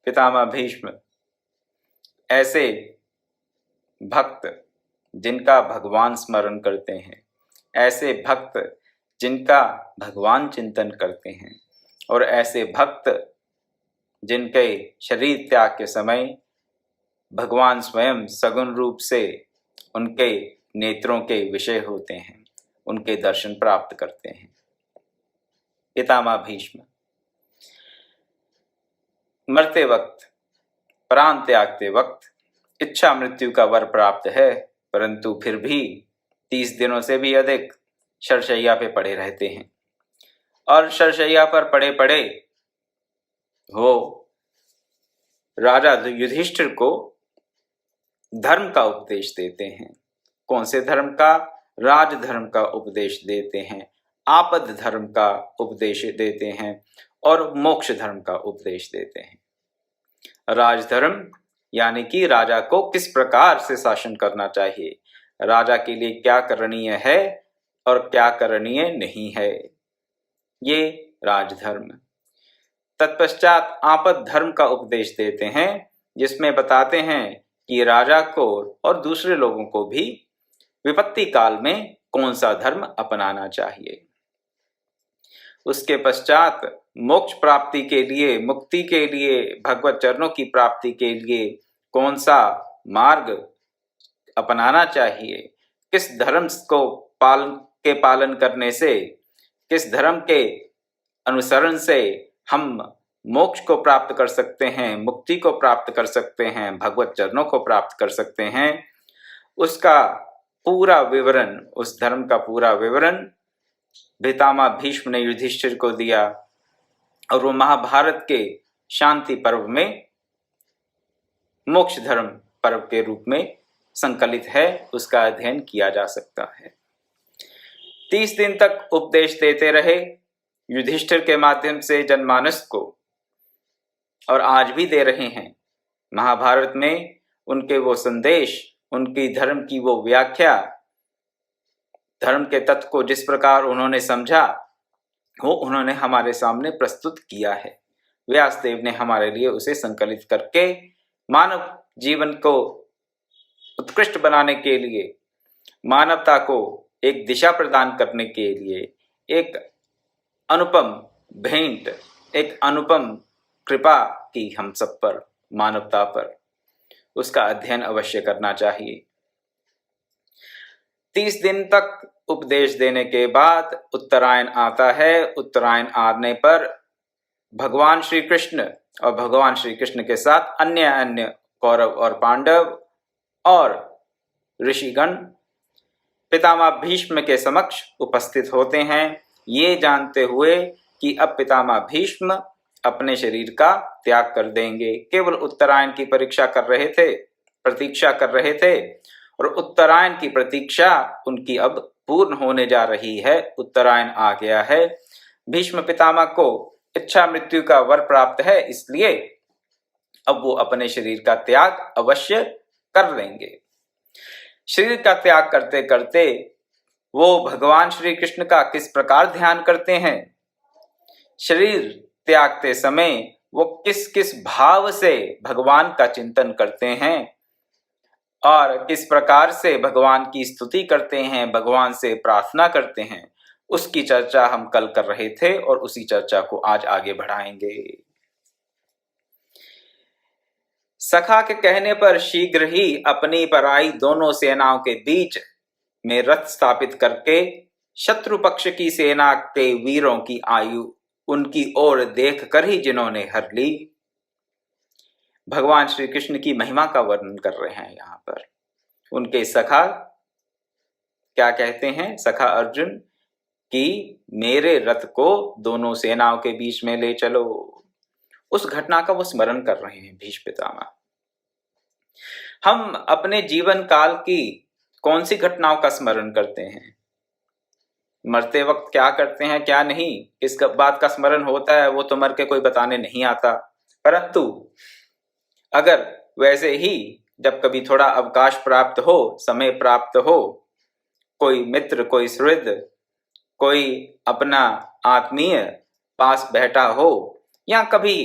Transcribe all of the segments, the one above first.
पितामह भीष्म ऐसे भक्त जिनका भगवान स्मरण करते हैं, ऐसे भक्त जिनका भगवान चिंतन करते हैं, और ऐसे भक्त जिनके शरीर त्याग के समय भगवान स्वयं सगुण रूप से उनके नेत्रों के विषय होते हैं, उनके दर्शन प्राप्त करते हैं। पितामह भीष्म मरते वक्त, प्राण त्यागते वक्त इच्छा मृत्यु का वर प्राप्त है, परंतु फिर भी 30 दिनों से भी अधिक शरशैया पे पड़े रहते हैं। और शरशैया पर पड़े पड़े वो राजा युधिष्ठिर को धर्म का उपदेश देते हैं। कौन से धर्म का? राजधर्म का उपदेश देते हैं, आपद धर्म का उपदेश देते हैं और मोक्ष धर्म का उपदेश देते हैं। राजधर्म यानी कि राजा को किस प्रकार से शासन करना चाहिए, राजा के लिए क्या करणीय है और क्या करणीय नहीं है, ये राजधर्म। तत्पश्चात आपद धर्म का उपदेश देते हैं, जिसमें बताते हैं कि राजा को और दूसरे लोगों को भी विपत्ति काल में कौन सा धर्म अपनाना चाहिए। उसके पश्चात मोक्ष प्राप्ति के लिए, मुक्ति के लिए, भगवत चरणों की प्राप्ति के लिए कौन सा मार्ग अपनाना चाहिए, किस धर्म को पालन करने से, किस धर्म के अनुसरण से हम मोक्ष को प्राप्त कर सकते हैं, मुक्ति को प्राप्त कर सकते हैं, भगवत चरणों को प्राप्त कर सकते हैं, उसका पूरा विवरण, उस धर्म का पूरा विवरण पितामह भीष्म ने युधिष्ठिर को दिया। और वो महाभारत के शांति पर्व में मोक्ष धर्म पर्व के रूप में संकलित है, उसका अध्ययन किया जा सकता है। 30 दिन तक उपदेश देते रहे युधिष्ठिर के माध्यम से जनमानस को, और आज भी दे रहे हैं। महाभारत में उनके वो संदेश, उनकी धर्म की वो व्याख्या, धर्म के तत्व को जिस प्रकार उन्होंने समझा, वो उन्होंने हमारे सामने प्रस्तुत किया है। व्यासदेव ने हमारे लिए उसे संकलित करके मानव जीवन को उत्कृष्ट बनाने के लिए, मानवता को एक दिशा प्रदान करने के लिए एक अनुपम भेंट, एक अनुपम कृपा की हम सब पर, मानवता पर। उसका अध्ययन अवश्य करना चाहिए। 30 दिन तक उपदेश देने के बाद उत्तरायण आता है। उत्तरायण आने पर भगवान श्री कृष्ण और भगवान श्री कृष्ण के साथ अन्य कौरव और पांडव और ऋषिगण पितामह भीष्म के समक्ष उपस्थित होते हैं, ये जानते हुए कि अब पितामह भीष्म अपने शरीर का त्याग कर देंगे। केवल उत्तरायण की प्रतीक्षा कर रहे थे, और उत्तरायण की प्रतीक्षा उनकी अब पूर्ण होने जा रही है। उत्तरायण आ गया है। भीष्म पितामह को इच्छा मृत्यु का वर प्राप्त है, इसलिए अब वो अपने शरीर का त्याग अवश्य कर लेंगे। शरीर का त्याग करते करते वो भगवान श्री कृष्ण का किस प्रकार ध्यान करते हैं, शरीर त्यागते समय वो किस किस भाव से भगवान का चिंतन करते हैं और किस प्रकार से भगवान की स्तुति करते हैं, भगवान से प्रार्थना करते हैं, उसकी चर्चा हम कल कर रहे थे और उसी चर्चा को आज आगे बढ़ाएंगे। सखा के कहने पर शीघ्र ही अपनी पराई दोनों सेनाओं के बीच में रथ स्थापित करके शत्रु पक्ष की सेना के वीरों की आयु उनकी ओर देख कर ही जिन्होंने हर ली। भगवान श्री कृष्ण की महिमा का वर्णन कर रहे हैं यहाँ पर। उनके सखा क्या कहते हैं, सखा अर्जुन, कि मेरे रथ को दोनों सेनाओं के बीच में ले चलो। उस घटना का वो स्मरण कर रहे हैं भीष्म पितामह। हम अपने जीवन काल की कौन सी घटनाओं का स्मरण करते हैं, मरते वक्त क्या करते हैं क्या नहीं, इस बात का स्मरण होता है, वो तो मर के कोई बताने नहीं आता। परंतु अगर वैसे ही जब कभी थोड़ा अवकाश प्राप्त हो, समय प्राप्त हो, कोई मित्र, कोई सुहृद, कोई अपना आत्मीय पास बैठा हो, या कभी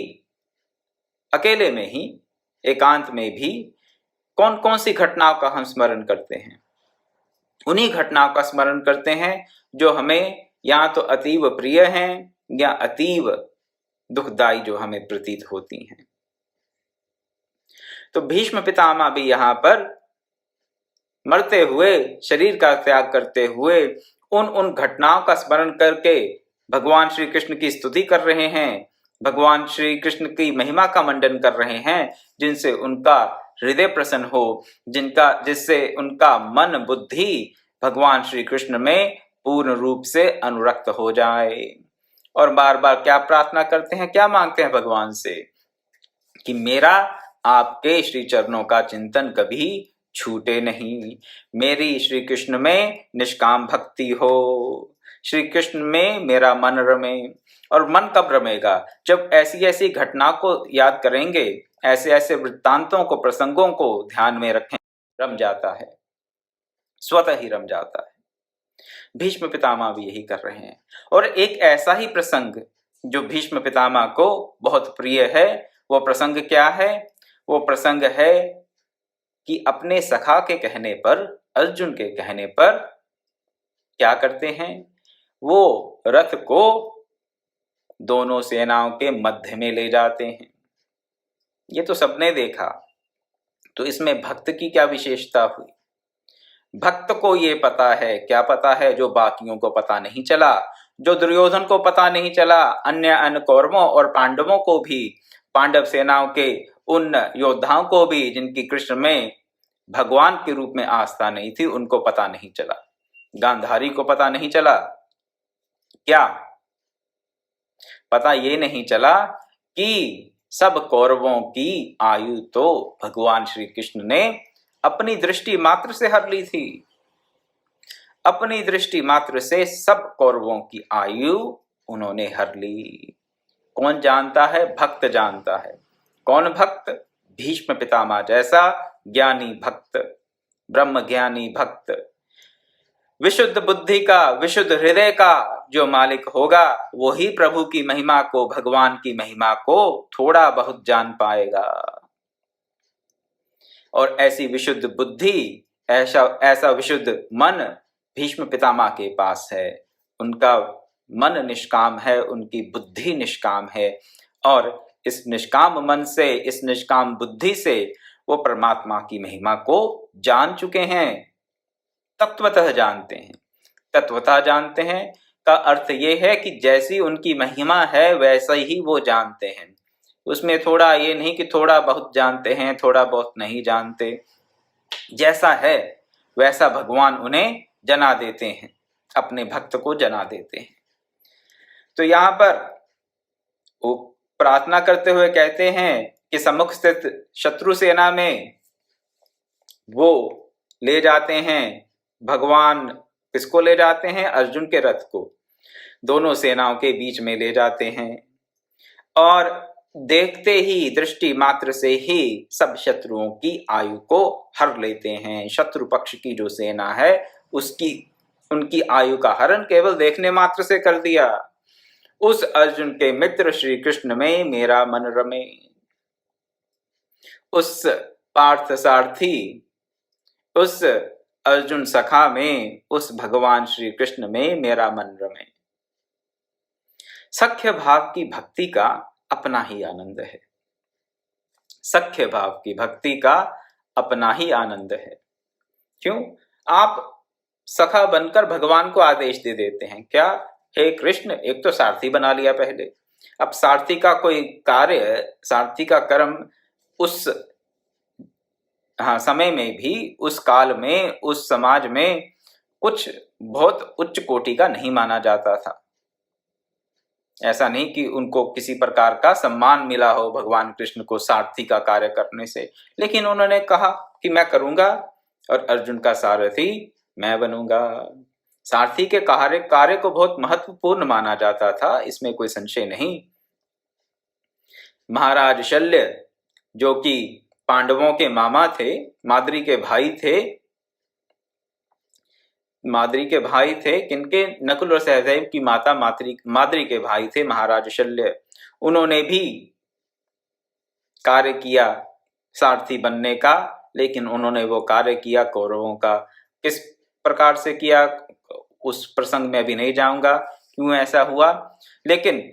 अकेले में ही, एकांत में भी कौन कौन सी घटनाओं का हम स्मरण करते हैं? उन्हीं घटनाओं का स्मरण करते हैं जो हमें या तो अतीव प्रिय हैं या अतीव दुखदाई जो हमें प्रतीत होती हैं। तो भीष्म पितामह भी यहां पर मरते हुए, शरीर का त्याग करते हुए उन घटनाओं का स्मरण करके भगवान श्री कृष्ण की स्तुति कर रहे हैं, भगवान श्री कृष्ण की महिमा का मंडन कर रहे हैं, जिनसे उनका हृदय प्रसन्न हो, जिससे उनका मन बुद्धि भगवान श्री कृष्ण में पूर्ण रूप से अनुरक्त हो जाए। और बार बार क्या प्रार्थना करते हैं, क्या मांगते हैं भगवान से? कि मेरा आपके श्री चरणों का चिंतन कभी छूटे नहीं, मेरी श्री कृष्ण में निष्काम भक्ति हो, श्री कृष्ण में मेरा मन रमे। और मन कब रमेगा? जब ऐसी ऐसी घटना को याद करेंगे, ऐसे ऐसे वृत्तांतों को, प्रसंगों को ध्यान में रखें, रम जाता है, स्वतः ही रम जाता है। भीष्म पितामह भी यही कर रहे हैं। और एक ऐसा ही प्रसंग जो भीष्म पितामह को बहुत प्रिय है, वो प्रसंग क्या है? वो प्रसंग है कि अपने सखा के कहने पर, अर्जुन के कहने पर क्या करते हैं? वो रथ को दोनों सेनाओं के मध्य में ले जाते हैं। ये तो सबने देखा, तो इसमें भक्त की क्या विशेषता हुई? भक्त को ये पता है, क्या पता है जो बाकियों को पता नहीं चला, जो दुर्योधन को पता नहीं चला, अन्य कौरवों और पांडवों को भी, पांडव सेनाओं के उन योद्धाओं को भी जिनकी कृष्ण में भगवान के रूप में आस्था नहीं थी, उनको पता नहीं चला। गांधारी को पता नहीं चला, क्या पता ये नहीं चला कि सब कौरवों की आयु तो भगवान श्री कृष्ण ने अपनी दृष्टि मात्र से हर ली थी। अपनी दृष्टि मात्र से सब कौरवों की आयु उन्होंने हर ली। कौन जानता है? भक्त जानता है। कौन भक्त? भीष्म पितामह जैसा ज्ञानी भक्त, ब्रह्म ज्ञानी भक्त, विशुद्ध बुद्धि का, विशुद्ध हृदय का जो मालिक होगा, वही प्रभु की महिमा को, भगवान की महिमा को थोड़ा बहुत जान पाएगा। और ऐसी विशुद्ध बुद्धि, ऐसा विशुद्ध मन भीष्म पितामह के पास है। उनका मन निष्काम है, उनकी बुद्धि निष्काम है, और इस निष्काम मन से, इस निष्काम बुद्धि से वो परमात्मा की महिमा को जान चुके हैं, तत्वतः जानते हैं। तत्वतः जानते हैं का अर्थ ये है कि जैसी उनकी महिमा है वैसा ही वो जानते हैं। उसमें थोड़ा ये नहीं कि थोड़ा बहुत जानते हैं, थोड़ा बहुत नहीं जानते। जैसा है वैसा भगवान उन्हें जना देते हैं, अपने भक्त को जना देते हैं। तो यहाँ पर वो प्रार्थना करते हुए कहते हैं कि सम्मुख स्थित शत्रु सेना में वो ले जाते हैं भगवान। किसको ले जाते हैं? अर्जुन के रथ को दोनों सेनाओं के बीच में ले जाते हैं, और देखते ही, दृष्टि मात्र से ही सब शत्रुओं की आयु को हर लेते हैं। शत्रु पक्ष की जो सेना है उनकी आयु का हरण केवल देखने मात्र से कर दिया। उस अर्जुन के मित्र श्री कृष्ण में मेरा मन रमे, उस पार्थ सारथी, उस अर्जुन सखा में, उस भगवान श्री कृष्ण में मेरा मन रमे। सख्य भाव की भक्ति का अपना ही आनंद है। सख्य भाव की भक्ति का अपना ही आनंद है। क्यों? आप सखा बनकर भगवान को आदेश दे देते हैं, क्या? हे कृष्ण, एक तो सारथी बना लिया पहले। अब सारथी का कोई कार्य, सारथी का कर्म उस समय में भी, उस काल में, उस समाज में कुछ बहुत उच्च कोटि का नहीं माना जाता था। ऐसा नहीं कि उनको किसी प्रकार का सम्मान मिला हो भगवान कृष्ण को सारथी का कार्य करने से, लेकिन उन्होंने कहा कि मैं करूंगा, और अर्जुन का सारथी मैं बनूंगा। सारथी के कार्य को बहुत महत्वपूर्ण माना जाता था, इसमें कोई संशय नहीं। महाराज शल्य, जो कि पांडवों के मामा थे, माद्री के भाई थे, किनके? नकुल और सहदेव की माता माद्री के भाई थे महाराज शल्य। उन्होंने भी कार्य किया सारथी बनने का, लेकिन उन्होंने वो कार्य किया कौरवों का। किस प्रकार से किया उस प्रसंग में अभी नहीं जाऊंगा क्यों ऐसा हुआ, लेकिन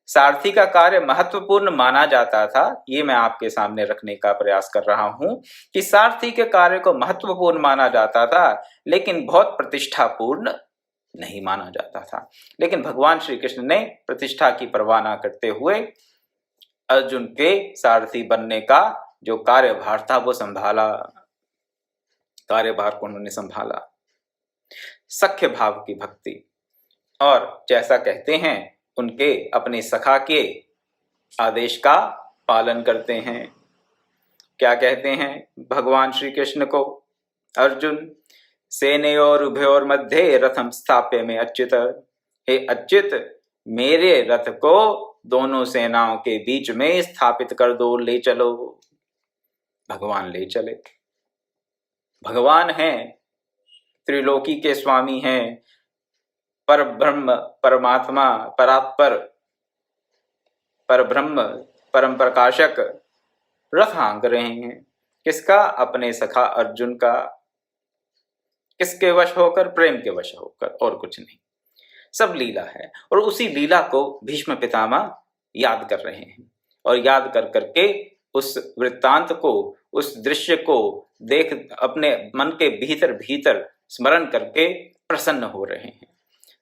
सारथी का कार्य महत्वपूर्ण माना जाता था। ये मैं आपके सामने रखने का प्रयास कर रहा हूं कि सारथी के कार्य को महत्वपूर्ण माना जाता था, लेकिन बहुत प्रतिष्ठापूर्ण नहीं माना जाता था। लेकिन भगवान श्री कृष्ण ने प्रतिष्ठा की परवाह न करते हुए अर्जुन के सारथी बनने का जो कार्यभार था वो संभाला, कार्यभार को उन्होंने संभाला। सख्य भाव की भक्ति, और जैसा कहते हैं उनके अपने सखा के आदेश का पालन करते हैं। क्या कहते हैं भगवान श्री कृष्ण को, अर्जुन सेनयोर उभयोर मध्य रथम स्थाप्य में अच्युत, हे अच्युत मेरे रथ को दोनों सेनाओं के बीच में स्थापित कर दो, ले चलो। भगवान ले चले। भगवान हैं, त्रिलोकी के स्वामी हैं, पर ब्रह्म परमात्मा परात्पर परब्रह्म परम प्रकाशक रथ हाँक रहे हैं। किसका? अपने सखा अर्जुन का। किसके वश होकर? प्रेम के वश होकर, और कुछ नहीं। सब लीला है, और उसी लीला को भीष्म पितामह याद कर रहे हैं, और याद कर करके उस वृत्तांत को, उस दृश्य को देख अपने मन के भीतर भीतर स्मरण करके प्रसन्न हो रहे हैं।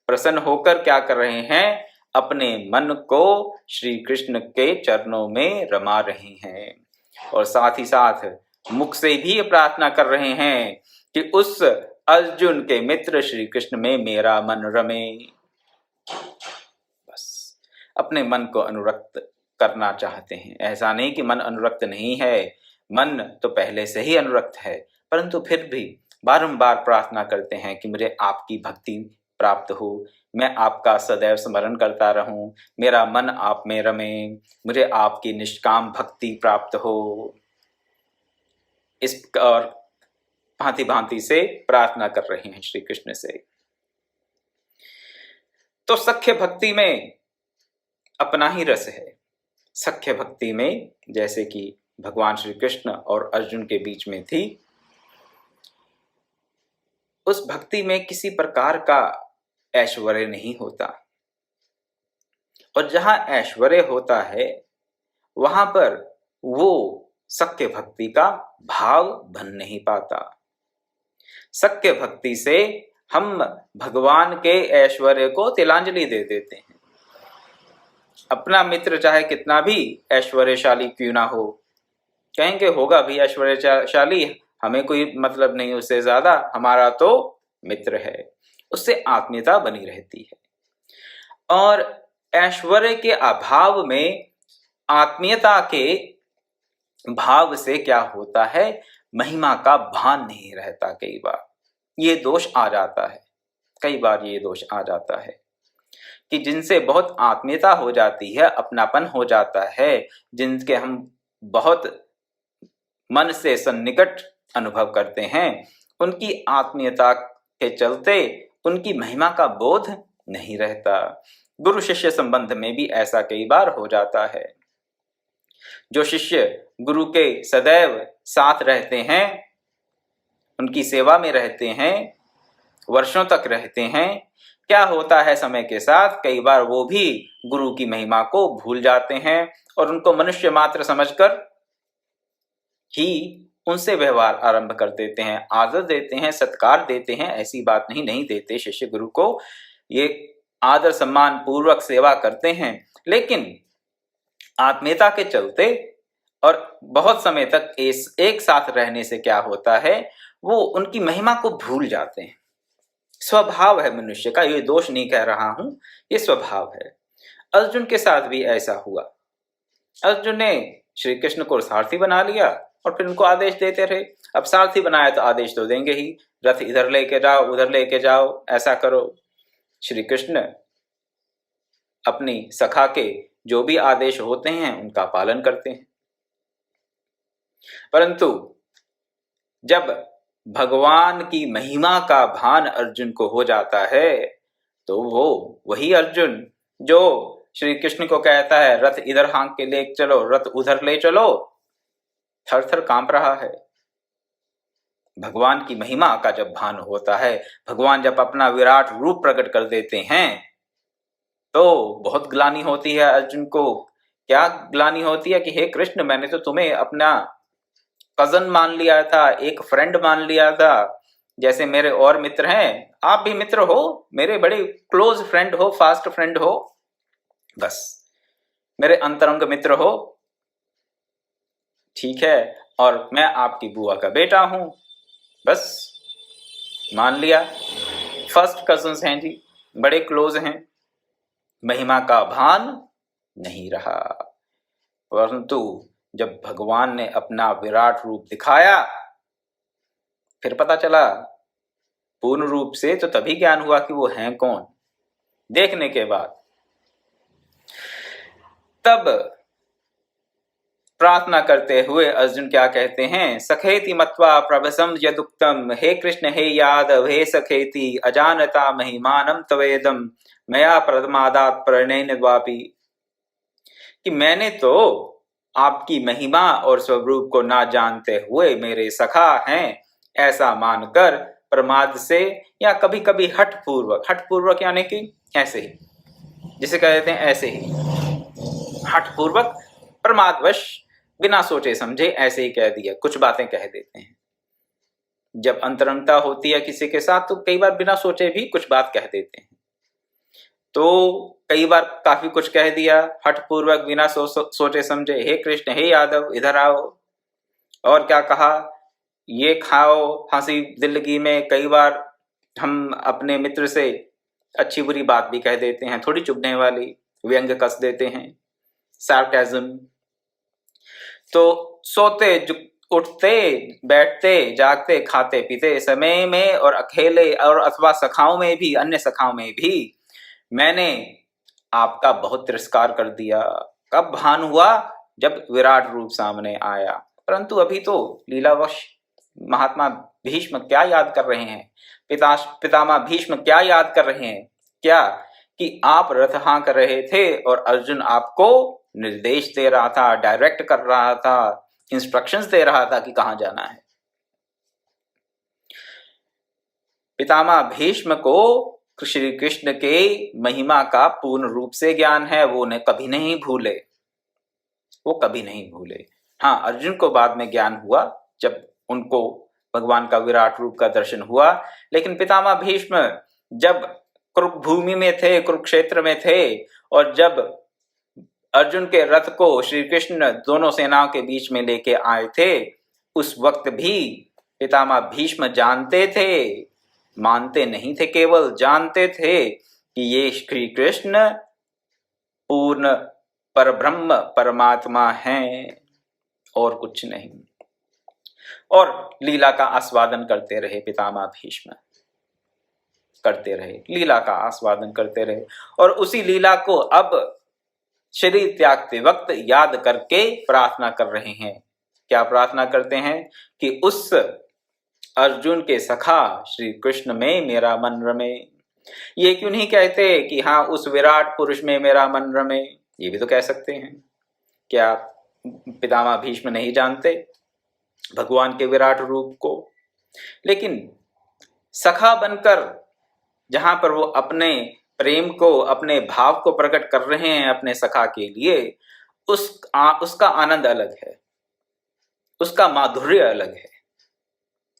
प्रसन्न होकर क्या कर रहे हैं? अपने मन को श्री कृष्ण के चरणों में रमा रहे हैं, और साथ ही साथ मुख से भी प्रार्थना कर रहे हैं कि उस अर्जुन के मित्र श्री कृष्ण में मेरा मन रमे। बस अपने मन को अनुरक्त करना चाहते हैं। ऐसा नहीं कि मन अनुरक्त नहीं है, मन तो पहले से ही अनुरक्त है, परंतु फिर भी बारंबार प्रार्थना करते हैं कि मुझे आपकी भक्ति प्राप्त हो, मैं आपका सदैव स्मरण करता रहूं, मेरा मन आप में रमे, मुझे आपकी निष्काम भक्ति प्राप्त हो। इस और भांति भांति से प्रार्थना कर रहे हैं श्री कृष्ण से। तो सख्य भक्ति में अपना ही रस है। सख्य भक्ति में जैसे कि भगवान श्री कृष्ण और अर्जुन के बीच में थी, उस भक्ति में किसी प्रकार का ऐश्वर्य नहीं होता, और जहां ऐश्वर्य होता है वहां पर वो सख्य भक्ति का भाव बन नहीं पाता। सख्य भक्ति से हम भगवान के ऐश्वर्य को तिलांजलि दे देते हैं। अपना मित्र चाहे कितना भी ऐश्वर्यशाली क्यों ना हो, कहेंगे होगा भी ऐश्वर्यशाली, हमें कोई मतलब नहीं उससे, ज्यादा हमारा तो मित्र है, उससे आत्मीयता बनी रहती है। और ऐश्वर्य के अभाव में आत्मीयता के भाव से क्या होता है, महिमा का भान नहीं रहता। कई बार ये दोष आ जाता है, कई बार ये दोष आ जाता है कि जिनसे बहुत आत्मीयता हो जाती है, अपनापन हो जाता है, जिनके हम बहुत मन से सन्निकट अनुभव करते हैं, उनकी आत्मीयता के चलते उनकी महिमा का बोध नहीं रहता। गुरु शिष्य संबंध में भी ऐसा कई बार हो जाता है। जो शिष्य गुरु के सदैव साथ रहते हैं, उनकी सेवा में रहते हैं, वर्षों तक रहते हैं, क्या होता है समय के साथ कई बार वो भी गुरु की महिमा को भूल जाते हैं, और उनको मनुष्य मात्र समझकर ही उनसे व्यवहार आरंभ कर देते हैं, आदर देते हैं, सत्कार देते हैं। ऐसी बात नहीं देते, शिष्य गुरु को ये आदर सम्मान पूर्वक सेवा करते हैं, लेकिन आत्मीयता के चलते और बहुत समय तक एक साथ रहने से क्या होता है, वो उनकी महिमा को भूल जाते हैं। स्वभाव है मनुष्य का, ये दोष नहीं कह रहा हूं, ये स्वभाव है। अर्जुन के साथ भी ऐसा हुआ। अर्जुन ने श्री कृष्ण को सारथी बना लिया और फिर उनको आदेश देते रहे। अब सारथी बनाया तो आदेश तो देंगे ही, रथ इधर लेके जाओ, उधर लेके जाओ, ऐसा करो। श्री कृष्ण अपनी सखा के जो भी आदेश होते हैं उनका पालन करते हैं, परंतु जब भगवान की महिमा का भान अर्जुन को हो जाता है, तो वो वही अर्जुन जो श्री कृष्ण को कहता है रथ इधर हाँक के ले चलो, रथ उधर ले चलो, थर थर कांप रहा है। भगवान की महिमा का जब भान होता है, भगवान जब अपना विराट रूप प्रकट कर देते हैं, तो बहुत ग्लानि होती है अर्जुन को। क्या ग्लानि होती है कि हे कृष्ण, मैंने तो तुम्हें अपना कजन मान लिया था, एक फ्रेंड मान लिया था। जैसे मेरे और मित्र हैं, आप भी मित्र हो, मेरे बड़े क्लोज फ्रेंड हो, फास्ट फ्रेंड हो, बस मेरे अंतरंग मित्र हो, ठीक है। और मैं आपकी बुआ का बेटा हूं, बस मान लिया। फर्स्ट कजन्स हैं जी, बड़े क्लोज हैं। महिमा का भान नहीं रहा। परंतु जब भगवान ने अपना विराट रूप दिखाया, फिर पता चला पूर्ण रूप से, तो तभी ज्ञान हुआ कि वो हैं कौन। देखने के बाद तब प्रार्थना करते हुए अर्जुन क्या कहते हैं, सखेति मत्वा प्रभसम यदुक्तम, हे कृष्ण हे यादव हे सखेति अजानता महिमानम तवेदम मया प्रमादात प्रणयन द्वापि, कि मैंने तो आपकी महिमा और स्वरूप को ना जानते हुए मेरे सखा हैं ऐसा मानकर प्रमाद से, या कभी कभी हठ पूर्वक यानी कि ऐसे ही, जिसे कहते हैं ऐसे ही, हठ पूर्वक प्रमादवश बिना सोचे समझे ऐसे ही कह दिया, कुछ बातें कह देते हैं। जब अंतरंगता होती है किसी के साथ, तो कई बार बिना सोचे भी कुछ बात कह देते हैं। तो कई बार काफी कुछ कह दिया हठपूर्वक, बिना सोचे समझे, हे कृष्ण हे यादव इधर आओ। और क्या कहा, ये खाओ, हंसी दिल्लगी में कई बार हम अपने मित्र से अच्छी बुरी बात भी कह देते हैं, थोड़ी चुभने वाली, व्यंग कस देते हैं, सार्केज्म। तो सोते उठते बैठते जागते खाते पीते समय में और अकेले और अथवा सखाओं में भी, अन्य सखाओं में भी मैंने आपका बहुत तिरस्कार कर दिया। कब भान हुआ, जब विराट रूप सामने आया। परंतु अभी तो लीलावश महात्मा भीष्म क्या याद कर रहे हैं, पितामह भीष्म क्या याद कर रहे हैं, क्या कि आप रथ हाँक रहे थे और अर्जुन आपको निर्देश दे रहा था, डायरेक्ट कर रहा था, इंस्ट्रक्शंस दे रहा था कि कहां जाना है। पितामह भीष्म को श्री कृष्ण के महिमा का पूर्ण रूप से ज्ञान है, वो ने कभी नहीं भूले, वो कभी नहीं भूले। हाँ, अर्जुन को बाद में ज्ञान हुआ जब उनको भगवान का विराट रूप का दर्शन हुआ, लेकिन पितामह भीष्म जब कुरुभूमि में थे, कुरुक्षेत्र में थे, और जब अर्जुन के रथ को श्री कृष्ण दोनों सेनाओं के बीच में लेके आए थे, उस वक्त भी पितामह भीष्म जानते थे, मानते नहीं थे, केवल जानते थे कि ये श्री कृष्ण पूर्ण परब्रह्म परमात्मा हैं और कुछ नहीं। और लीला का आस्वादन करते रहे पितामह भीष्म, करते रहे, लीला का आस्वादन करते रहे। और उसी लीला को अब शरीर त्यागते वक्त याद करके प्रार्थना कर रहे हैं। क्या प्रार्थना करते हैं कि उस अर्जुन के सखा श्री कृष्ण में मेरा मन रमे। ये क्यों नहीं कहते कि हाँ उस विराट पुरुष में मेरा मन रमे, ये भी तो कह सकते हैं। क्या पितामह भीष्म नहीं जानते भगवान के विराट रूप को? लेकिन सखा बनकर जहां पर वो अपने प्रेम को, अपने भाव को प्रकट कर रहे हैं अपने सखा के लिए, उसका आनंद अलग है, उसका माधुर्य अलग है।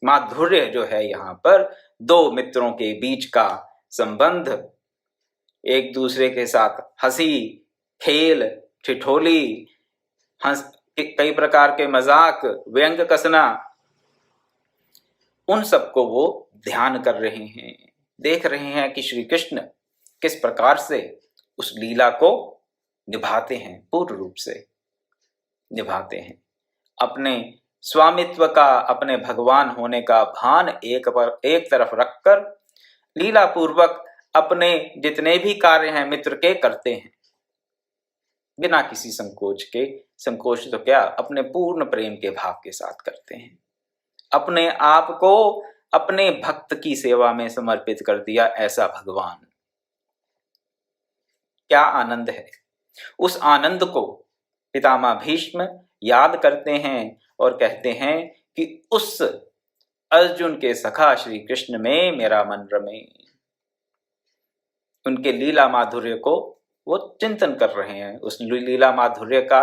माधुर्य जो है यहाँ पर दो मित्रों के बीच का संबंध, एक दूसरे के साथ हंसी खेल ठिठोली, कई प्रकार के मजाक व्यंग कसना, उन सबको वो ध्यान कर रहे हैं, देख रहे हैं कि श्री कृष्ण किस प्रकार से उस लीला को निभाते हैं, पूर्ण रूप से निभाते हैं। अपने स्वामित्व का, अपने भगवान होने का भान एक तरफ रखकर लीला पूर्वक अपने जितने भी कार्य हैं मित्र के करते हैं, बिना किसी संकोच के। संकोच तो क्या, अपने पूर्ण प्रेम के भाव के साथ करते हैं। अपने आप को अपने भक्त की सेवा में समर्पित कर दिया, ऐसा भगवान। क्या आनंद है! उस आनंद को पितामह भीष्म याद करते हैं और कहते हैं कि उस अर्जुन के सखा श्री कृष्ण में मेरा मन रमे। उनके लीला माधुर्य को वो चिंतन कर रहे हैं, उस लीला माधुर्य का,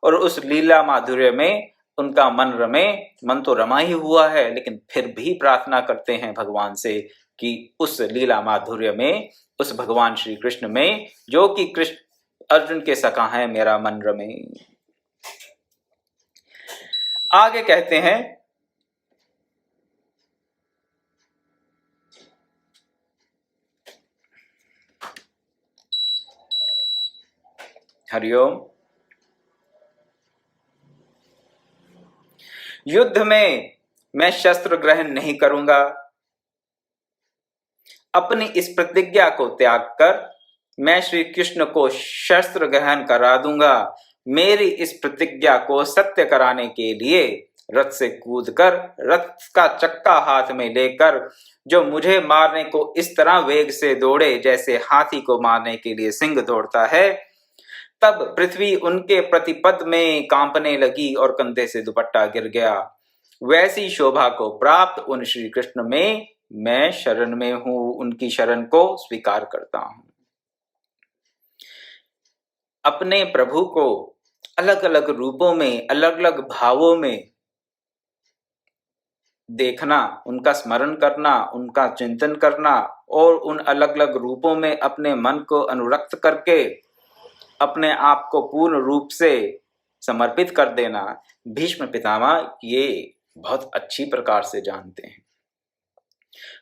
और उस लीला माधुर्य में उनका मन रमे। मन तो रमा ही हुआ है, लेकिन फिर भी प्रार्थना करते हैं भगवान से कि उस लीला माधुर्य में, उस भगवान श्री कृष्ण में, जो कि कृष्ण अर्जुन के सखा हैं, मेरा मन रमे। आगे कहते हैं, हरिओम। युद्ध में मैं शस्त्र ग्रहण नहीं करूंगा। अपनी इस प्रतिज्ञा को त्याग कर मैं श्री कृष्ण को शस्त्र ग्रहण करा दूंगा। मेरी इस प्रतिज्ञा को सत्य कराने के लिए रथ से कूदकर, रथ का चक्का हाथ में लेकर, जो मुझे मारने को इस तरह वेग से दौड़े जैसे हाथी को मारने के लिए सिंह दौड़ता है, तब पृथ्वी उनके प्रतिपद में कांपने लगी और कंधे से दुपट्टा गिर गया। वैसी शोभा को प्राप्त उन श्री कृष्ण में मैं शरण में हूं, उनकी शरण को स्वीकार करता हूं। अपने प्रभु को अलग अलग रूपों में, अलग अलग भावों में देखना, उनका स्मरण करना, उनका चिंतन करना, और उन अलग अलग रूपों में अपने मन को अनुरक्त करके अपने आप को पूर्ण रूप से समर्पित कर देना, भीष्म पितामह ये बहुत अच्छी प्रकार से जानते हैं।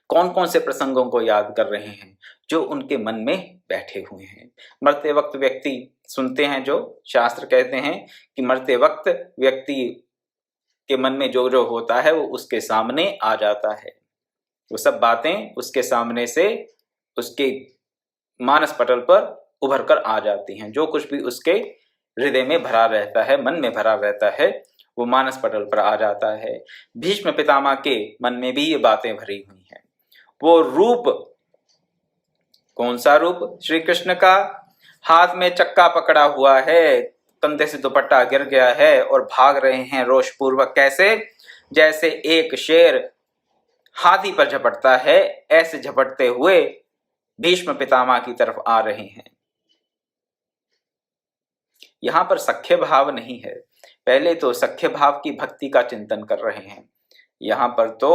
कौन कौन से प्रसंगों को याद कर रहे हैं जो उनके मन में बैठे हुए हैं। मरते वक्त व्यक्ति सुनते हैं, जो शास्त्र कहते हैं कि मरते वक्त व्यक्ति के मन में जो जो होता है वो उसके सामने आ जाता है। वो सब बातें उसके सामने से, उसके मानस पटल पर उभर कर आ जाती हैं। जो कुछ भी उसके हृदय में भरा रहता है, मन में भरा रहता है, वो मानस पटल पर आ जाता है। भीष्म पितामह के मन में भी ये बातें भरी हुई हैं। वो रूप, कौन सा रूप? श्री कृष्ण का। हाथ में चक्का पकड़ा हुआ है, कंधे से दुपट्टा गिर गया है और भाग रहे हैं रोषपूर्वक। कैसे? जैसे एक शेर हाथी पर झपटता है, ऐसे झपटते हुए भीष्म पितामह की तरफ आ रहे हैं। यहां पर सख्य भाव नहीं है। पहले तो सख्य भाव की भक्ति का चिंतन कर रहे हैं, यहां पर तो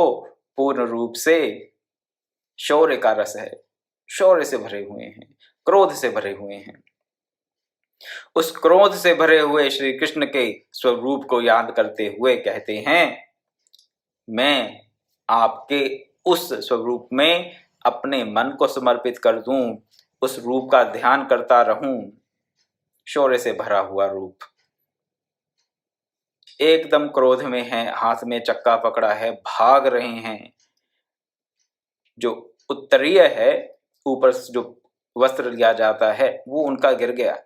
पूर्ण रूप से शौर्य का रस है। शौर्य से भरे हुए हैं, क्रोध से भरे हुए हैं। उस क्रोध से भरे हुए श्री कृष्ण के स्वरूप को याद करते हुए कहते हैं, मैं आपके उस स्वरूप में अपने मन को समर्पित कर दूं, उस रूप का ध्यान करता रहूं। शौर्य से भरा हुआ रूप, एकदम क्रोध में है, हाथ में चक्का पकड़ा है, भाग रहे हैं। जो उत्तरीय है, ऊपर से जो वस्त्र लिया जाता है वो उनका गिर गया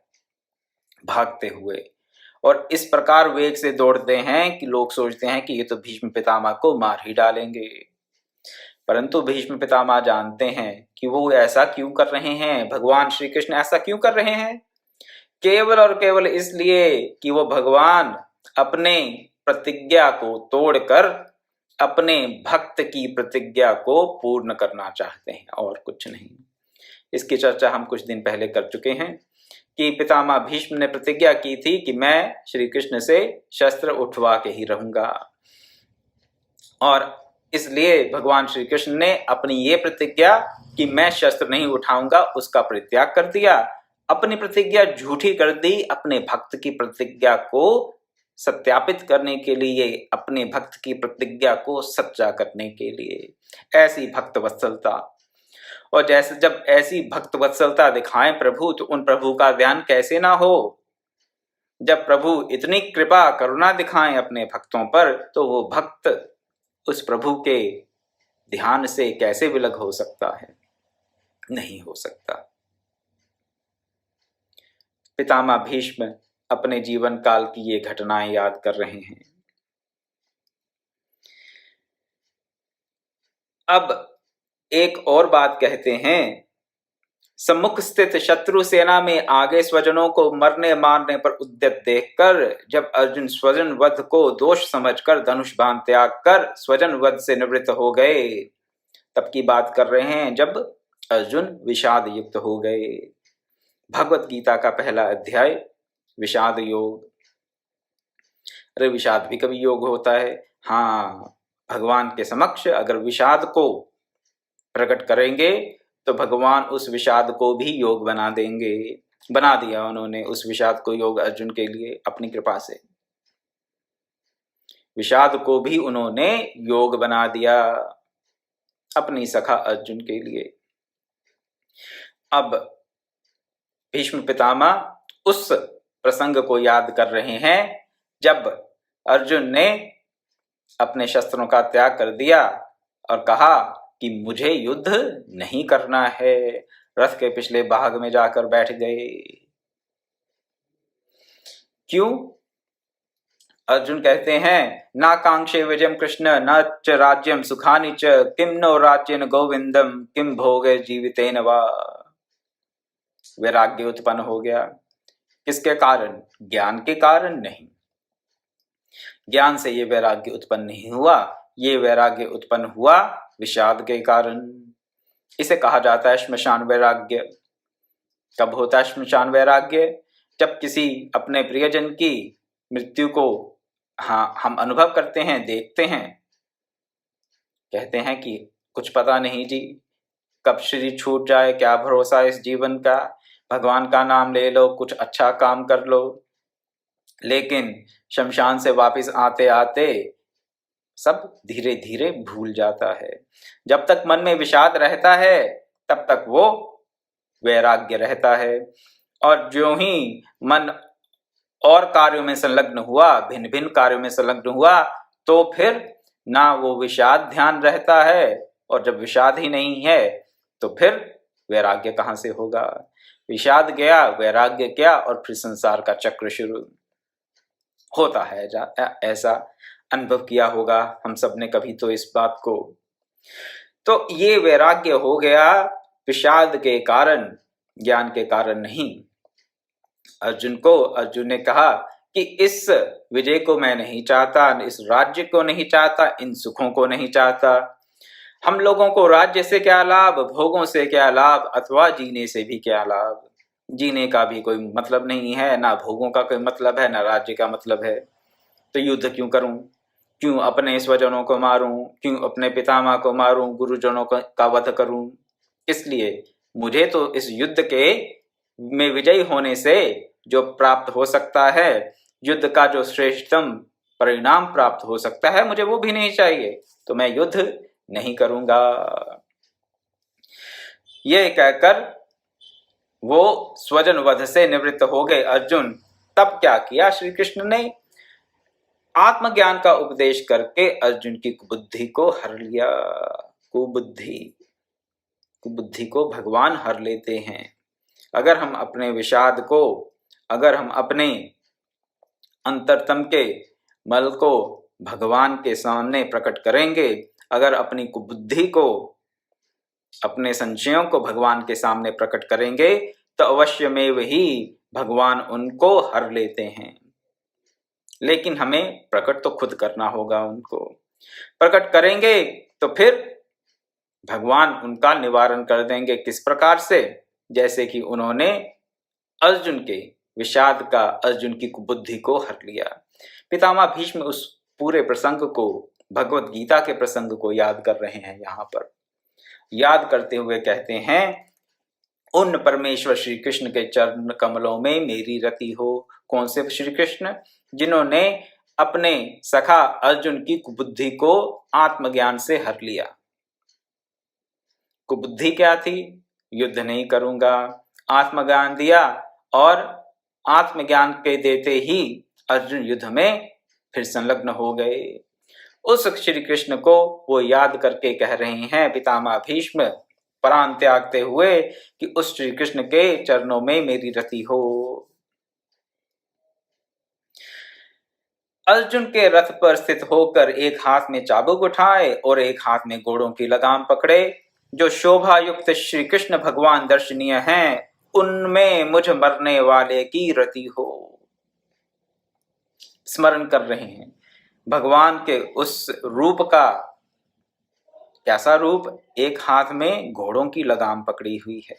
भागते हुए, और इस प्रकार वेग से दौड़ते हैं कि लोग सोचते हैं कि ये तो भीष्म पितामह को मार ही डालेंगे। परंतु भीष्म पितामह जानते हैं कि वो ऐसा क्यों कर रहे हैं, भगवान श्री कृष्ण ऐसा क्यों कर रहे हैं। केवल और केवल इसलिए कि वो भगवान अपने प्रतिज्ञा को तोड़कर अपने भक्त की प्रतिज्ञा को पूर्ण करना चाहते हैं, और कुछ नहीं। इसकी चर्चा हम कुछ दिन पहले कर चुके हैं कि पितामह भीष्म ने प्रतिज्ञा की थी कि मैं श्री कृष्ण से शस्त्र उठवा के ही रहूंगा, और इसलिए भगवान श्री कृष्ण ने अपनी ये प्रतिज्ञा कि मैं शस्त्र नहीं उठाऊंगा उसका परित्याग कर दिया। अपनी प्रतिज्ञा झूठी कर दी, अपने भक्त की प्रतिज्ञा को सत्यापित करने के लिए, अपने भक्त की प्रतिज्ञा को सच्चा करने के लिए। ऐसी भक्त वत्सलता, और जैसे जब ऐसी भक्त वत्सलता दिखाएं प्रभु, तो उन प्रभु का ध्यान कैसे ना हो। जब प्रभु इतनी कृपा करुणा दिखाएं अपने भक्तों पर, तो वो भक्त उस प्रभु के ध्यान से कैसे विलग हो सकता है? नहीं हो सकता। पितामह भीष्म अपने जीवन काल की ये घटनाएं याद कर रहे हैं। अब एक और बात कहते हैं, सम्मुख स्थित शत्रु सेना में आगे स्वजनों को मरने मारने पर उद्यत देखकर जब अर्जुन स्वजन वध को दोष समझकर धनुष बाण त्याग कर स्वजन वध से निवृत्त हो गए, तब की बात कर रहे हैं जब अर्जुन विषाद युक्त हो गए। भगवत गीता का पहला अध्याय विषाद योग। अरे विषाद भी कभी योग होता है? हाँ, भगवान के समक्ष अगर विषाद को प्रकट करेंगे तो भगवान उस विषाद को भी योग बना देंगे। बना दिया उन्होंने उस विषाद को योग अर्जुन के लिए अपनी कृपा से। विषाद को भी उन्होंने योग बना दिया अपनी सखा अर्जुन के लिए। अब भीष्म पितामह उस प्रसंग को याद कर रहे हैं जब अर्जुन ने अपने शस्त्रों का त्याग कर दिया और कहा कि मुझे युद्ध नहीं करना है, रथ के पिछले भाग में जाकर बैठ गए। क्यों? अर्जुन कहते हैं ना कांक्षे विजयम कृष्ण न च राज्यम सुखानि च किम नो राज्यन गोविंदम किम भोगे जीवितेन वा। वैराग्य उत्पन्न हो गया। किसके कारण? ज्ञान के कारण नहीं। ज्ञान से ये वैराग्य उत्पन्न नहीं हुआ, ये वैराग्य उत्पन्न हुआ विषाद के कारण। इसे कहा जाता है श्मशान वैराग्य। कब होता है श्मशान वैराग्य? जब किसी अपने प्रियजन की मृत्यु को हम अनुभव करते हैं, देखते हैं, कहते हैं कि कुछ पता नहीं जी, कब शरीर छूट जाए, क्या भरोसा इस जीवन का, भगवान का नाम ले लो, कुछ अच्छा काम कर लो। लेकिन शमशान से वापस आते आते सब धीरे धीरे भूल जाता है। जब तक मन में विषाद रहता है तब तक वो वैराग्य रहता है, और जो ही मन और कार्यों में संलग्न हुआ, भिन्न भिन्न कार्यों में संलग्न हुआ, तो फिर ना वो विषाद ध्यान रहता है, और जब विषाद ही नहीं है तो फिर वैराग्य कहाँ से होगा? विषाद गया, वैराग्य क्या, और फिर संसार का चक्र शुरू होता है। ऐसा अनुभव किया होगा हम सब ने कभी तो इस बात को। तो ये वैराग्य हो गया विषाद के कारण, ज्ञान के कारण नहीं। अर्जुन ने कहा कि इस विजय को मैं नहीं चाहता, इस राज्य को नहीं चाहता, इन सुखों को नहीं चाहता। हम लोगों को राज्य से क्या लाभ, भोगों से क्या लाभ, अथवा जीने से भी क्या लाभ? जीने का भी कोई मतलब नहीं है, ना भोगों का कोई मतलब है, ना राज्य का मतलब है। तो युद्ध क्यों करूं? क्यों अपने स्वजनों को मारूं? क्यों अपने पितामह को मारूं? गुरुजनों का वध करूं? इसलिए मुझे तो इस युद्ध के में विजयी होने से जो प्राप्त हो सकता है, युद्ध का जो श्रेष्ठतम परिणाम प्राप्त हो सकता है, मुझे वो भी नहीं चाहिए, तो मैं युद्ध नहीं करूंगा। ये कहकर वो स्वजन वध से निवृत्त हो गए अर्जुन। तब क्या किया श्री कृष्ण ने? आत्मज्ञान का उपदेश करके अर्जुन की कुबुद्धि को हर लिया। कुबुद्धि को भगवान हर लेते हैं। अगर हम अपने विषाद को, अगर हम अपने अंतरतम के मल को भगवान के सामने प्रकट करेंगे, अगर अपनी कुबुद्धि को, अपने संशयों को भगवान के सामने प्रकट करेंगे, तो अवश्य में वही भगवान उनको हर लेते हैं। लेकिन हमें प्रकट तो खुद करना होगा। उनको प्रकट करेंगे तो फिर भगवान उनका निवारण कर देंगे। किस प्रकार से? जैसे कि उन्होंने अर्जुन के विषाद का, अर्जुन की कुबुद्धि को हर लिया। पितामह भीष्म उस पूरे प्रसंग को, भगवत गीता के प्रसंग को याद कर रहे हैं। यहाँ पर याद करते हुए कहते हैं, उन परमेश्वर श्री कृष्ण के चरण कमलों में मेरी रति हो। कौन से श्री कृष्ण? जिन्होंने अपने सखा अर्जुन की कुबुद्धि को आत्मज्ञान से हर लिया। कुबुद्धि क्या थी? युद्ध नहीं करूंगा। आत्मज्ञान दिया, और आत्मज्ञान के देते ही अर्जुन युद्ध में फिर संलग्न हो गए। उस श्री कृष्ण को वो याद करके कह रहे हैं पितामह भीष्म, प्राण त्यागते हुए, कि उस श्री कृष्ण के चरणों में मेरी रति हो। अर्जुन के रथ पर स्थित होकर एक हाथ में चाबुक उठाए और एक हाथ में घोड़ों की लगाम पकड़े, जो शोभा युक्त श्री कृष्ण भगवान दर्शनीय हैं, उनमें मुझ मरने वाले की रति हो। स्मरण कर रहे हैं भगवान के उस रूप का। कैसा रूप? एक हाथ में घोड़ों की लगाम पकड़ी हुई है,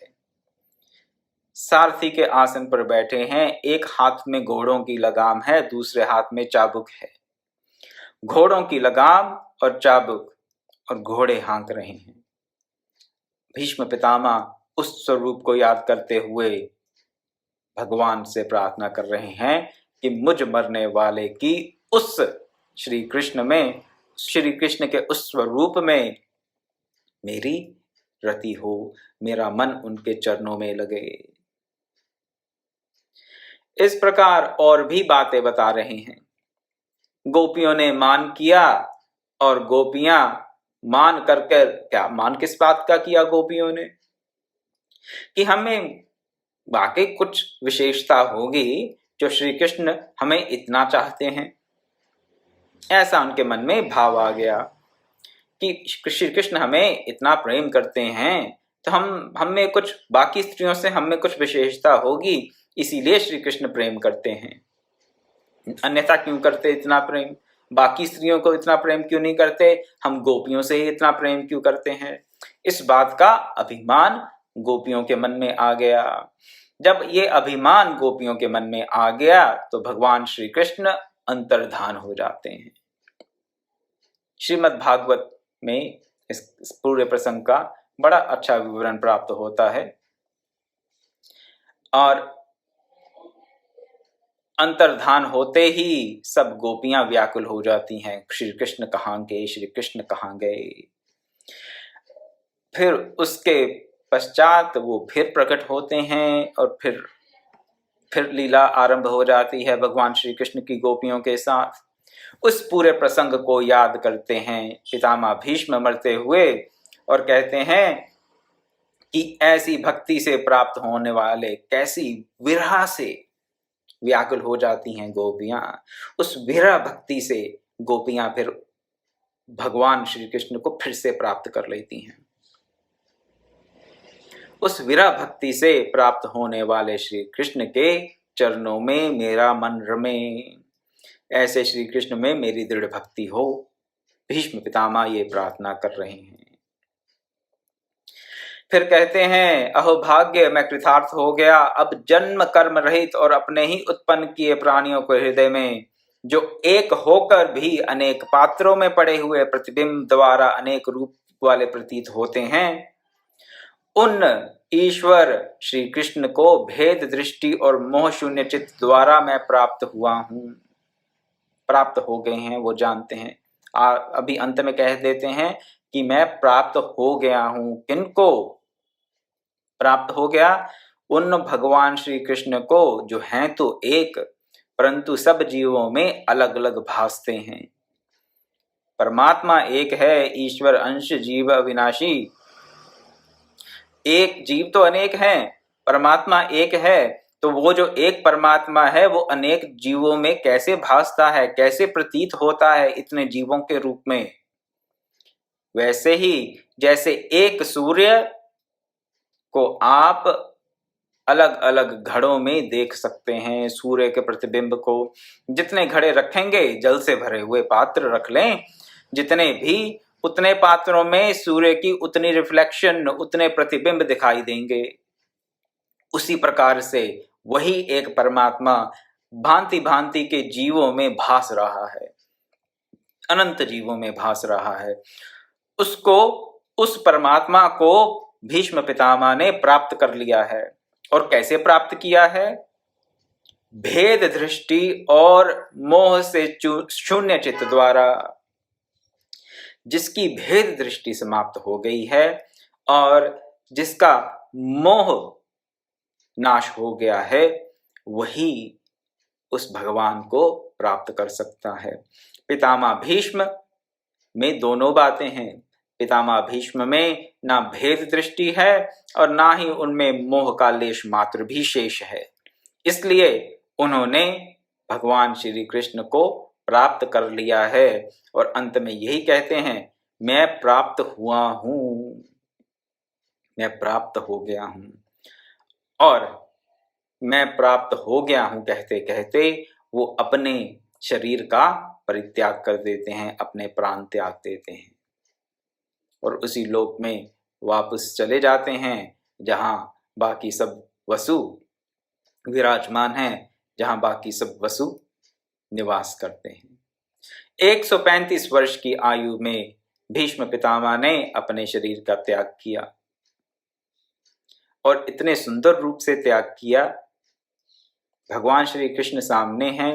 सारथी के आसन पर बैठे हैं, एक हाथ में घोड़ों की लगाम है, दूसरे हाथ में चाबुक है। घोड़ों की लगाम और चाबुक, और घोड़े हाँक रहे हैं। भीष्म पितामह उस स्वरूप को याद करते हुए भगवान से प्रार्थना कर रहे हैं कि मुझ मरने वाले की उस श्री कृष्ण में, श्री कृष्ण के उस स्वरूप में मेरी रति हो, मेरा मन उनके चरणों में लगे। इस प्रकार और भी बातें बता रहे हैं। गोपियों ने मान किया, और गोपियां मान करके, क्या मान किस बात का किया गोपियों ने? कि हमें वाकई कुछ विशेषता होगी जो श्री कृष्ण हमें इतना चाहते हैं। ऐसा उनके मन में भाव आ गया कि श्री कृष्ण हमें इतना प्रेम करते हैं, तो हम में कुछ, बाकी स्त्रियों से हमें कुछ विशेषता होगी, इसीलिए श्री कृष्ण प्रेम करते हैं। अन्यथा क्यों करते इतना प्रेम? बाकी स्त्रियों को इतना प्रेम क्यों नहीं करते? हम गोपियों से ही इतना प्रेम क्यों करते हैं? इस बात का अभिमान गोपियों के मन में आ गया। जब ये अभिमान गोपियों के मन में आ गया तो भगवान श्री कृष्ण अंतर्धान हो जाते हैं। श्रीमद् भागवत में इस पूरे प्रसंग का बड़ा अच्छा विवरण प्राप्त होता है। और अंतर्धान होते ही सब गोपियां व्याकुल हो जाती हैं, श्री कृष्ण कहाँ गए, श्री कृष्ण कहाँ गए। फिर उसके पश्चात वो फिर प्रकट होते हैं, और फिर लीला आरंभ हो जाती है भगवान श्री कृष्ण की गोपियों के साथ। उस पूरे प्रसंग को याद करते हैं पितामह भीष्म मरते हुए, और कहते हैं कि ऐसी भक्ति से प्राप्त होने वाले, कैसी विरह से व्याकुल हो जाती हैं गोपियां। उस विरह भक्ति से गोपियां फिर भगवान श्री कृष्ण को फिर से प्राप्त कर लेती हैं। उस विरह भक्ति से प्राप्त होने वाले श्री कृष्ण के चरणों में मेरा मन रमे, ऐसे श्री कृष्ण में मेरी दृढ़ भक्ति हो। भीष्म पितामह ये प्रार्थना कर रहे हैं। फिर कहते हैं, अहो भाग्य, मैं कृतार्थ हो गया। अब जन्म कर्म रहित और अपने ही उत्पन्न किए प्राणियों को हृदय में, जो एक होकर भी अनेक पात्रों में पड़े हुए प्रतिबिंब द्वारा अनेक रूप वाले प्रतीत होते हैं, उन ईश्वर श्री कृष्ण को भेद दृष्टि और मोह शून्य चित्त द्वारा मैं प्राप्त हुआ हूं। प्राप्त हो गए हैं, वो जानते हैं। अभी अंत में कह देते हैं कि मैं प्राप्त हो गया हूं। किनको प्राप्त हो गया? उन भगवान श्री कृष्ण को, जो हैं तो एक, परंतु सब जीवों में अलग अलग भासते हैं। परमात्मा एक है, ईश्वर अंश जीव अविनाशी। एक जीव तो अनेक हैं, परमात्मा एक है, तो वो जो एक परमात्मा है वो अनेक जीवों में कैसे भासता है, कैसे प्रतीत होता है इतने जीवों के रूप में? वैसे ही जैसे एक सूर्य को आप अलग अलग घड़ों में देख सकते हैं, सूर्य के प्रतिबिंब को जितने घड़े रखेंगे, जल से भरे हुए पात्र रख लें जितने भी, उतने पात्रों में सूर्य की उतनी रिफ्लेक्शन, उतने प्रतिबिंब दिखाई देंगे। उसी प्रकार से वही एक परमात्मा भांति भांति के जीवों में भास रहा है, अनंत जीवों में भास रहा है। उसको, उस परमात्मा को भीष्म पितामह ने प्राप्त कर लिया है। और कैसे प्राप्त किया है? भेद दृष्टि और मोह से शून्य चित्त द्वारा। जिसकी भेद दृष्टि समाप्त हो गई है और जिसका मोह नाश हो गया है, वही उस भगवान को प्राप्त कर सकता है। पितामह भीष्म में दोनों बातें हैं। पितामह भीष्म में ना भेद दृष्टि है और ना ही उनमें मोह का लेश मात्र भी शेष है। इसलिए उन्होंने भगवान श्री कृष्ण को प्राप्त कर लिया है, और अंत में यही कहते हैं, मैं प्राप्त हुआ हूं। मैं प्राप्त हो गया हूँ। और मैं प्राप्त हो गया हूँ कहते कहते वो अपने शरीर का परित्याग कर देते हैं, अपने प्राण त्याग देते हैं और उसी लोक में वापस चले जाते हैं जहाँ बाकी सब वसु विराजमान हैं, जहाँ बाकी सब वसु निवास करते हैं। 135 वर्ष की आयु में भीष्म पितामह ने अपने शरीर का त्याग किया और इतने सुंदर रूप से त्याग किया। भगवान श्री कृष्ण सामने हैं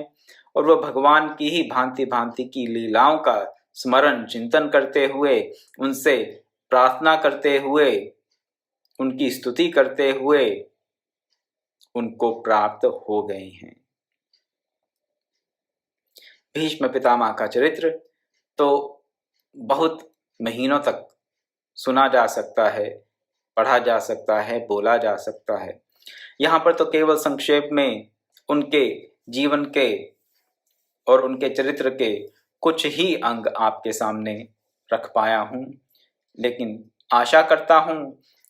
और वह भगवान की ही भांति भांति की लीलाओं का स्मरण चिंतन करते हुए, उनसे प्रार्थना करते हुए, उनकी स्तुति करते हुए उनको प्राप्त हो गए हैं। भीष्म पितामह का चरित्र तो बहुत महीनों तक सुना जा सकता है, पढ़ा जा सकता है, बोला जा सकता है। यहाँ पर तो केवल संक्षेप में उनके जीवन के और उनके चरित्र के कुछ ही अंग आपके सामने रख पाया हूँ, लेकिन आशा करता हूँ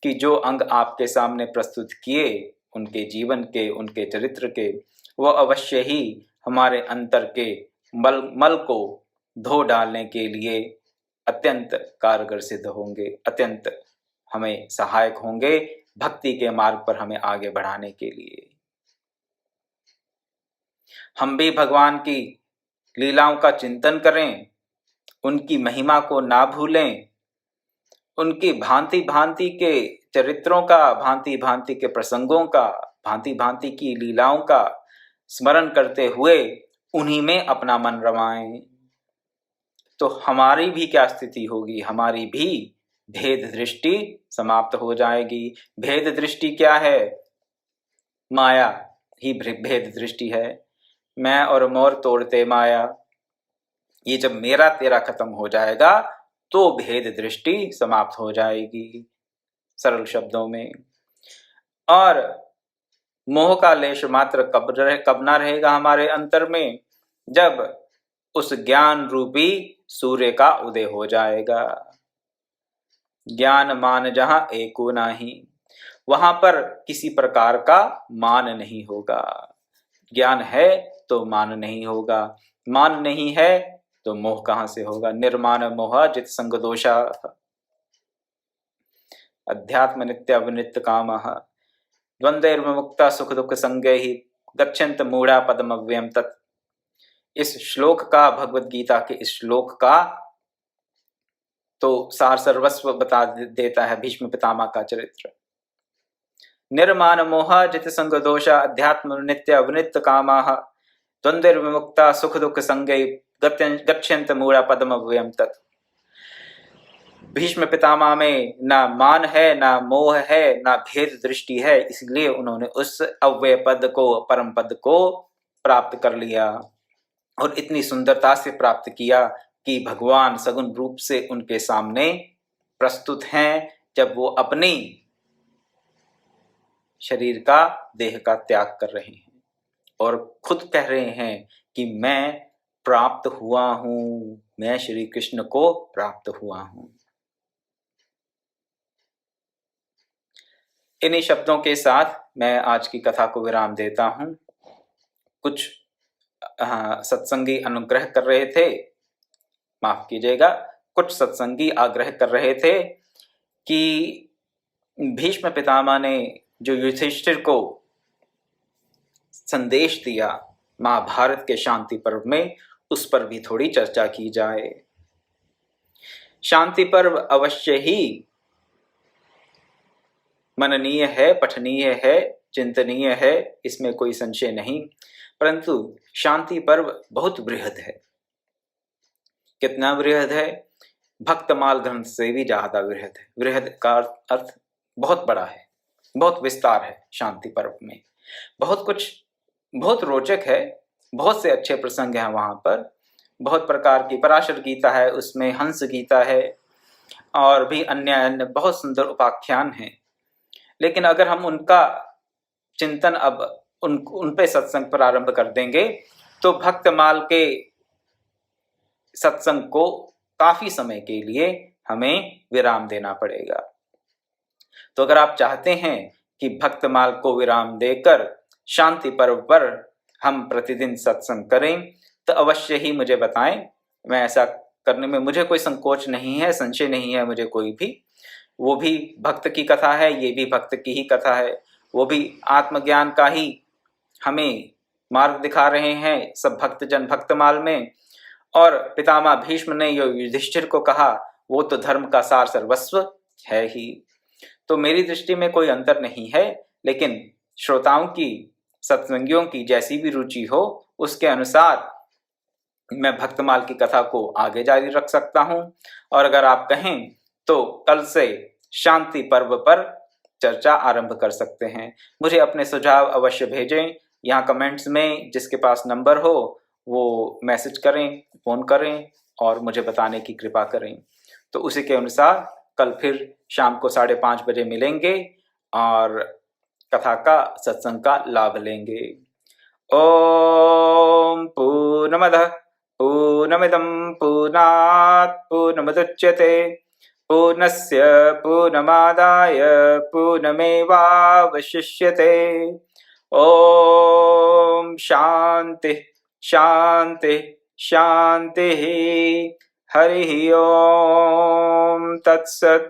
कि जो अंग आपके सामने प्रस्तुत किए, उनके जीवन के, उनके चरित्र के, वह अवश्य ही हमारे अंतर के मल को धो डालने के लिए अत्यंत कारगर सिद्ध होंगे, अत्यंत हमें सहायक होंगे भक्ति के मार्ग पर हमें आगे बढ़ाने के लिए। हम भी भगवान की लीलाओं का चिंतन करें, उनकी महिमा को ना भूलें, उनकी भांति भांति के चरित्रों का, भांति भांति के प्रसंगों का, भांति भांति की लीलाओं का स्मरण करते हुए उन्हीं में अपना मन रमाएं। तो हमारी भी क्या स्थिति होगी? हमारी भी भेद दृष्टि समाप्त हो जाएगी। भेद दृष्टि क्या है? माया ही भेद दृष्टि है। मैं और मोर तोड़ते माया, ये जब मेरा तेरा खत्म हो जाएगा तो भेद दृष्टि समाप्त हो जाएगी, सरल शब्दों में। और मोह का लेश मात्र कब ना रहेगा हमारे अंतर में? जब उस ज्ञान रूपी सूर्य का उदय हो जाएगा। ज्ञान मान जहां एको नाही, वहां पर किसी प्रकार का मान नहीं होगा। ज्ञान है तो मान नहीं होगा, मान नहीं है तो मोह कहां से होगा? निर्माण मोह जित संग दोषा, अध्यात्म नित्य अविनित्य काम, द्वंद्वैर्विमुक्ता सुख दुख संगे ही गच्छन्त मूढ़ा पदम अव्ययम तत्। इस श्लोक का, भगवत गीता के इस श्लोक का तो सार सर्वस्व बता देता है भीष्म पितामह का चरित्र। निर्माण मोह जित संग दोषा, अध्यात्म नित्य अविनित्य कामाः, द्वंद्वैर्विमुक्ता सुख दुख संगे गच्छन्त मूढ़ा पदम अव्ययम तत्। भीष्म पितामह में ना मान है, ना मोह है, ना भेद दृष्टि है, इसलिए उन्होंने उस अव्यय पद को, परम पद को प्राप्त कर लिया और इतनी सुंदरता से प्राप्त किया कि भगवान सगुण रूप से उनके सामने प्रस्तुत हैं, जब वो अपनी शरीर का, देह का त्याग कर रहे हैं और खुद कह रहे हैं कि मैं प्राप्त हुआ हूं, मैं श्री कृष्ण को प्राप्त हुआ हूं। इन्हीं शब्दों के साथ मैं आज की कथा को विराम देता हूं। कुछ सत्संगी अनुग्रह कर रहे थे, माफ कीजिएगा, कुछ सत्संगी आग्रह कर रहे थे कि भीष्म पितामह ने जो युधिष्ठिर को संदेश दिया महाभारत के शांति पर्व में, उस पर भी थोड़ी चर्चा की जाए। शांति पर्व अवश्य ही मननीय है, पठनीय है, चिंतनीय है, इसमें कोई संशय नहीं, परंतु शांति पर्व बहुत बृहद है। कितना बृहद है? भक्तमाल ग्रंथ से भी ज्यादा बृहद है। बृहद का अर्थ बहुत बड़ा है, बहुत विस्तार है शांति पर्व में, बहुत कुछ, बहुत रोचक है, बहुत से अच्छे प्रसंग हैं वहां पर, बहुत प्रकार की, पराशर गीता है उसमें, हंस गीता है और भी अन्य अन्य बहुत सुंदर उपाख्यान हैं। लेकिन अगर हम उनका चिंतन अब उन पे सत्संग प्रारंभ कर देंगे तो भक्तमाल के सत्संग को काफी समय के लिए हमें विराम देना पड़ेगा। तो अगर आप चाहते हैं कि भक्तमाल को विराम देकर शांति पर्व पर हम प्रतिदिन सत्संग करें तो अवश्य ही मुझे बताएं। मैं ऐसा करने में मुझे कोई संकोच नहीं है, संशय नहीं है मुझे कोई भी। वो भी भक्त की कथा है, ये भी भक्त की ही कथा है। वो भी आत्मज्ञान का ही हमें मार्ग दिखा रहे हैं सब भक्तजन भक्तमाल में। और पितामह भीष्म ने जो युधिष्ठिर को कहा वो तो धर्म का सार सर्वस्व है ही। तो मेरी दृष्टि में कोई अंतर नहीं है, लेकिन श्रोताओं की, सत्संगियों की जैसी भी रुचि हो उसके अनुसार मैं भक्तमाल की कथा को आगे जारी रख सकता हूं। और अगर आप कहें तो कल से शांति पर्व पर चर्चा आरंभ कर सकते हैं। मुझे अपने सुझाव अवश्य भेजें। यहाँ कमेंट्स में जिसके पास नंबर हो वो मैसेज करें, फोन करें और मुझे बताने की कृपा करें। तो उसी के अनुसार कल फिर शाम को 5:30 बजे मिलेंगे और कथा का, सत्संग का लाभ लेंगे। ओम पूर्णमदः पूर्णमिदं पूर्णात् पूर्णमुदच्यते पूर्णस्य पूर्णमादाय पूर्णमेवावशिष्यते। ओम शांति शांति शांति। हरि ओम तत्सत्।